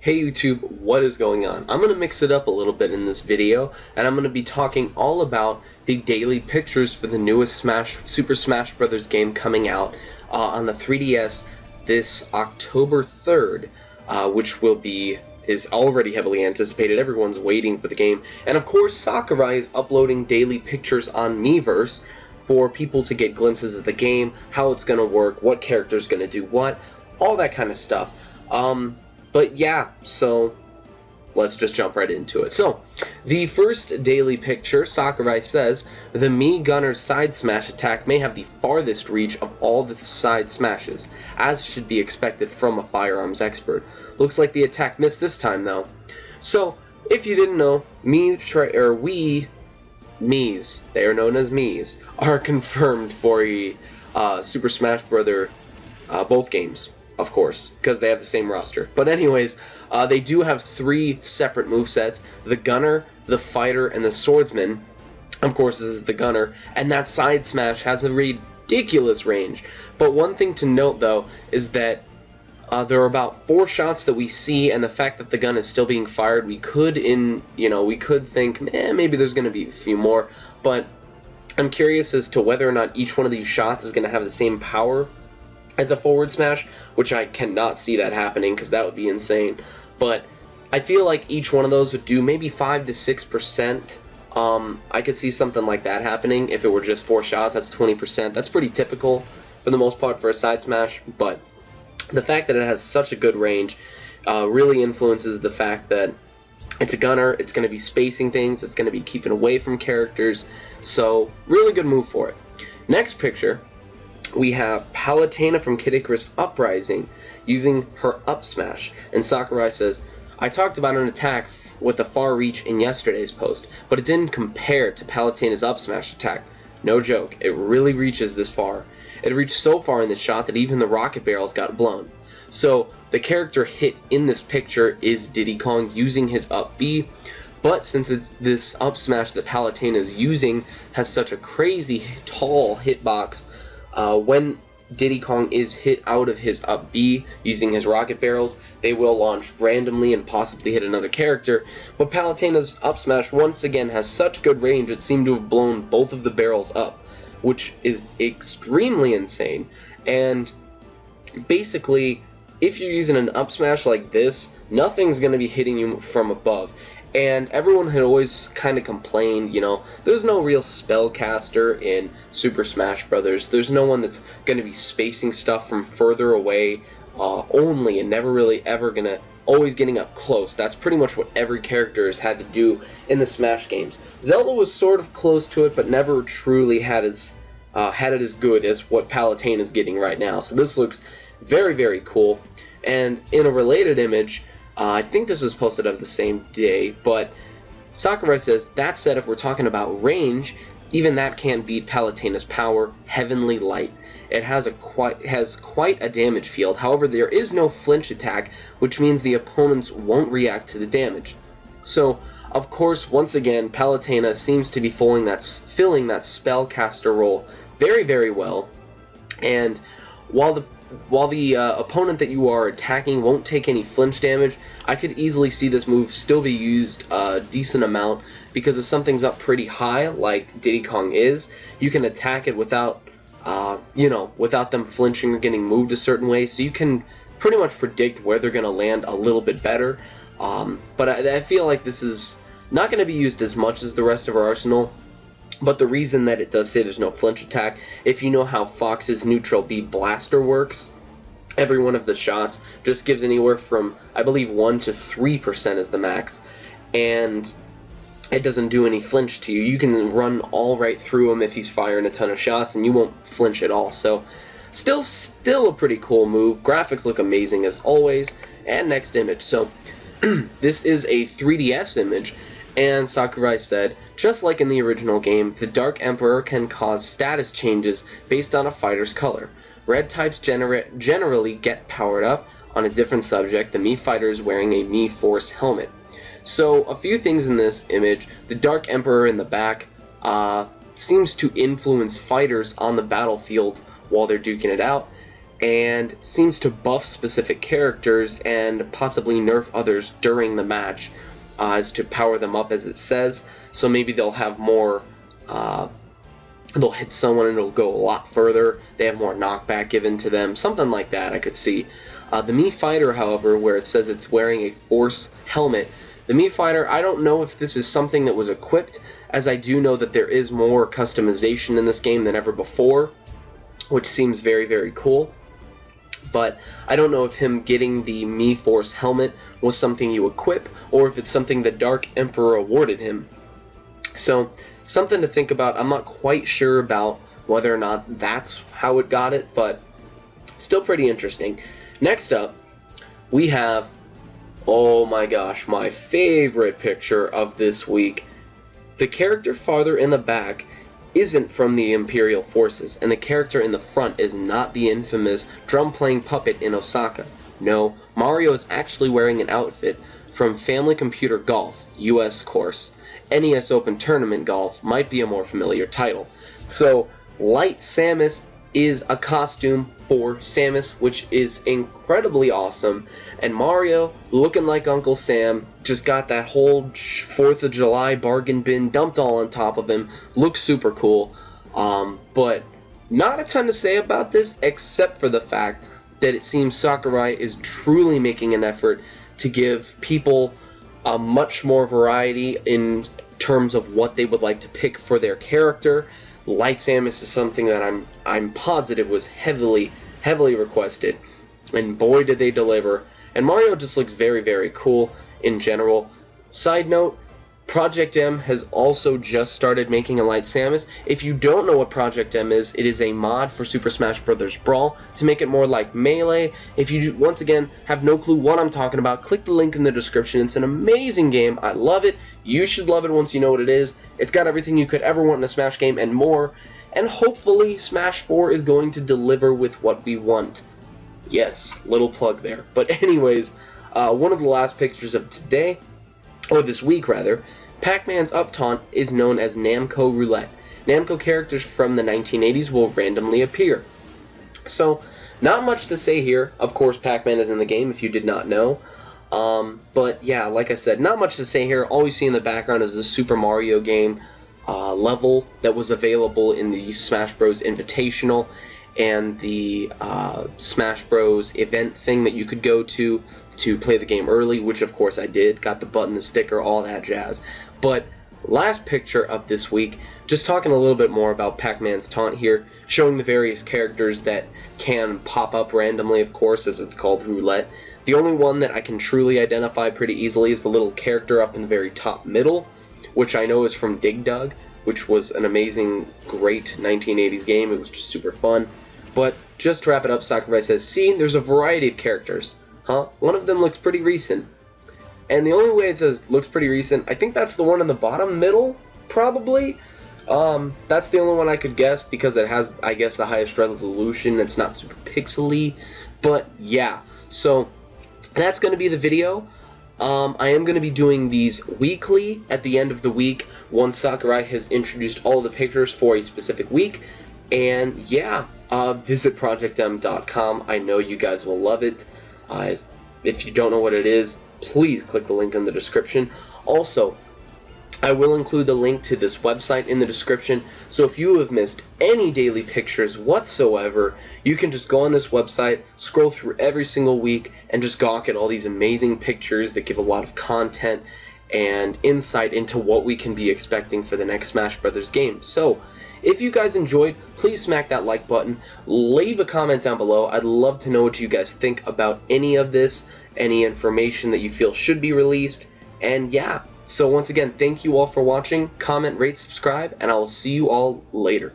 Hey YouTube, what is going on? I'm going to mix it up a little bit in this video, and I'm going to be talking all about the daily pictures for the newest Super Smash Bros. Game coming out on the 3DS this October 3rd, which is already heavily anticipated. Everyone's waiting for the game, and of course Sakurai is uploading daily pictures on Miiverse for people to get glimpses of the game, how it's going to work, what character's going to do what, all that kind of stuff. But yeah, so let's just jump right into it. So, the first daily picture, Sakurai says, the Mii Gunner's side smash attack may have the farthest reach of all the side smashes, as should be expected from a firearms expert. Looks like the attack missed this time, though. So, if you didn't know, Miis, they are known as Miis, are confirmed for a Super Smash Bros. Both games. Of course, because they have the same roster. But anyways, they do have three separate movesets: the Gunner, the Fighter, and the Swordsman. Of course, this is the Gunner, and that side smash has a ridiculous range. But one thing to note, though, is that there are about 4 shots that we see, and the fact that the gun is still being fired, we could think, maybe there's going to be a few more. But I'm curious as to whether or not each one of these shots is going to have the same power as a forward smash, which I cannot see that happening because that would be insane. But I feel like each one of those would do maybe 5 to 6%. I could see something like that happening if it were just 4 shots. That's 20%. That's pretty typical for the most part for a side smash. But the fact that it has such a good range really influences the fact that it's a gunner. It's going to be spacing things. It's going to be keeping away from characters. So really good move for it. Next picture, we have Palutena from Icarus Uprising using her up smash, and Sakurai says, I talked about an attack with a far reach in yesterday's post, but it didn't compare to Palutena's up smash attack. No joke, it really reaches this far. It reached so far in this shot that even the rocket barrels got blown. So the character hit in this picture is Diddy Kong using his up B, but since it's this up smash that Palutena is using has such a crazy tall hitbox, when Diddy Kong is hit out of his up B using his rocket barrels, they will launch randomly and possibly hit another character. But Palutena's up smash once again has such good range it seemed to have blown both of the barrels up, which is extremely insane. And basically, if you're using an up smash like this, nothing's going to be hitting you from above. And everyone had always kind of complained, there's no real spellcaster in Super Smash Bros. There's no one that's going to be spacing stuff from further away only, and never really ever always getting up close. That's pretty much what every character has had to do in the Smash games. Zelda was sort of close to it, but never truly had it as good as what Palutena is getting right now. So this looks very, very cool. And in a related image, I think this was posted up the same day, but Sakurai says, that said, if we're talking about range, even that can't beat Palutena's power, Heavenly Light. It has quite a damage field. However, there is no flinch attack, which means the opponents won't react to the damage. So, of course, once again, Palutena seems to be filling that spellcaster role very, very well. And while the opponent that you are attacking won't take any flinch damage, I could easily see this move still be used a decent amount, because if something's up pretty high, like Diddy Kong is, you can attack it without them flinching or getting moved a certain way, so you can pretty much predict where they're going to land a little bit better. But I feel like this is not going to be used as much as the rest of our arsenal. But the reason that it does say there's no flinch attack, if you know how Fox's neutral B blaster works, every one of the shots just gives anywhere from, I believe, 1 to 3% is the max, and it doesn't do any flinch to you. You can run all right through him if he's firing a ton of shots, and you won't flinch at all. So, still a pretty cool move. Graphics look amazing as always. And next image. So, this is a 3DS image. And Sakurai said, just like in the original game, the Dark Emperor can cause status changes based on a fighter's color. Red types generally get powered up. On a different subject, the Mii fighter is wearing a Mii Force helmet. So, a few things in this image. The Dark Emperor in the back seems to influence fighters on the battlefield while they're duking it out. and seems to buff specific characters and possibly nerf others during the match as to power them up, as it says. So maybe they'll have more, they'll hit someone and it'll go a lot further. They have more knockback given to them, something like that I could see. The Mii Fighter, however, where it says it's wearing a Force helmet, the Mii Fighter, I don't know if this is something that was equipped, as I do know that there is more customization in this game than ever before, which seems very, very cool. But I don't know if him getting the Mii Force helmet was something you equip, or if it's something the Dark Emperor awarded him. So, something to think about. I'm not quite sure about whether or not that's how it got it, but still pretty interesting. Next up, we have, oh my gosh, my favorite picture of this week. The character farther in the back isn't from the Imperial Forces, and the character in the front is not the infamous drum-playing puppet in Osaka. No, Mario is actually wearing an outfit from Family Computer Golf, US course. NES Open Tournament Golf might be a more familiar title. So, Light Samus is a costume for Samus, which is incredibly awesome, and Mario, looking like Uncle Sam, just got that whole 4th of July bargain bin dumped all on top of him. Looks super cool, but not a ton to say about this except for the fact that it seems Sakurai is truly making an effort to give people a much more variety in terms of what they would like to pick for their character. Light Samus is something that I'm positive was heavily requested, and boy did they deliver. And Mario just looks very, very cool in general. Side note, Project M has also just started making a Light Samus. If you don't know what Project M is, it is a mod for Super Smash Bros. Brawl to make it more like Melee. If you, once again, have no clue what I'm talking about, click the link in the description. It's an amazing game. I love it. You should love it once you know what it is. It's got everything you could ever want in a Smash game and more. And hopefully Smash 4 is going to deliver with what we want. Yes, little plug there. But anyways, one of the last pictures of today, or this week rather, PacMan's Taunt is known as Namco Roulette. Namco characters from the 1980s will randomly appear. So, not much to say here. Of course, Pac-Man is in the game, if you did not know. But yeah, like I said, not much to say here. All we see in the background is the Super Mario game level that was available in the Smash Bros. Invitational, and the Smash Bros. Event thing that you could go to play the game early, which of course I did. Got the button, the sticker, all that jazz. But last picture of this week, just talking a little bit more about PacMan's Taunt here, showing the various characters that can pop up randomly, of course, as it's called Roulette. The only one that I can truly identify pretty easily is the little character up in the very top middle, which I know is from Dig Dug, which was an amazing, great 1980s game. It was just super fun. But just to wrap it up, Sakurai says, see, there's a variety of characters. Huh? One of them looks pretty recent. And the only way it says looks pretty recent, I think that's the one in the bottom middle, probably. That's the only one I could guess because it has, I guess, the highest resolution. It's not super pixely. But yeah, so that's going to be the video. I am going to be doing these weekly at the end of the week once Sakurai has introduced all the pictures for a specific week. And yeah, visit projectm.com. I know you guys will love it. If you don't know what it is, please click the link in the description. Also, I will include the link to this website in the description, so if you have missed any daily pictures whatsoever, you can just go on this website, scroll through every single week, and just gawk at all these amazing pictures that give a lot of content and insight into what we can be expecting for the next Smash Brothers game. So, if you guys enjoyed, please smack that like button, leave a comment down below. I'd love to know what you guys think about any of this, any information that you feel should be released, and yeah. So once again, thank you all for watching, comment, rate, subscribe, and I will see you all later.